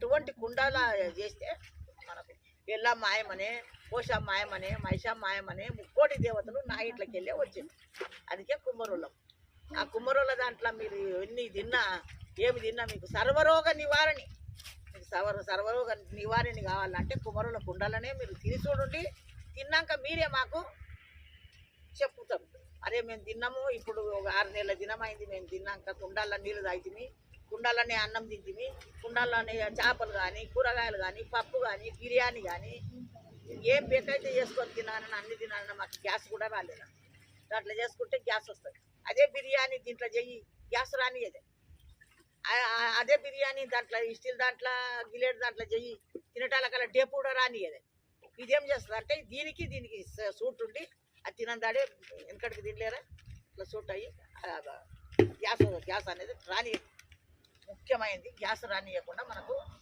అటువంటి కుండాల చేస్తే మనకు ఎల్ల మాయమనే కోశ మాయమనే మహిష మాయమనే ముక్కోటి దేవతలు నా ఇంట్లోకి వెళ్ళే వచ్చింది. అందుకే కుమ్మరోళ్ళం. ఆ కుమ్మరోళ్ళ దాంట్లో మీరు ఎన్ని తిన్నా ఏమి తిన్నా మీకు సర్వరోగ నివారణి, మీకు సర్వరోగ నివారణి కావాలంటే కుమ్మరోళ్ళ కుండాలనే మీరు తిని చూడండి. తిన్నాక మీరే మాకు చెప్పుతారు, అరే మేము తిన్నాము, ఇప్పుడు ఒక 6 నెలల దినమైంది మేము తిన్నాక కుండాల నీళ్ళు తాగితిమి, కుండాలనే అన్నం తింటిమి, కుండాలనే చేపలు కానీ కూరగాయలు కానీ పప్పు కానీ బిర్యానీ కానీ ఏం బేకైతే చేసుకొని తినాలని అన్ని తినాలని మాకు గ్యాస్ కూడా రాలేదు. దాంట్లో చేసుకుంటే గ్యాస్ వస్తుంది. అదే బిర్యానీ దీంట్లో చెయ్యి గ్యాస్ రానియదే. అదే బిర్యానీ దాంట్లో స్టీల్ దాంట్లో గిలేట్ దాంట్లో చెయ్యి తినటాలకల్లా డేపు కూడా రానియదే. ఇదేం చేస్తుంది అంటే దీనికి సూట్ ఉండి అది తినందాడే వెనకడికి తినలేరా ఇట్లా సూట్ అయ్యి గ్యాస్ అనేది రాని ముఖ్యమైనది. గ్యాస్ రానియకుండా మనకు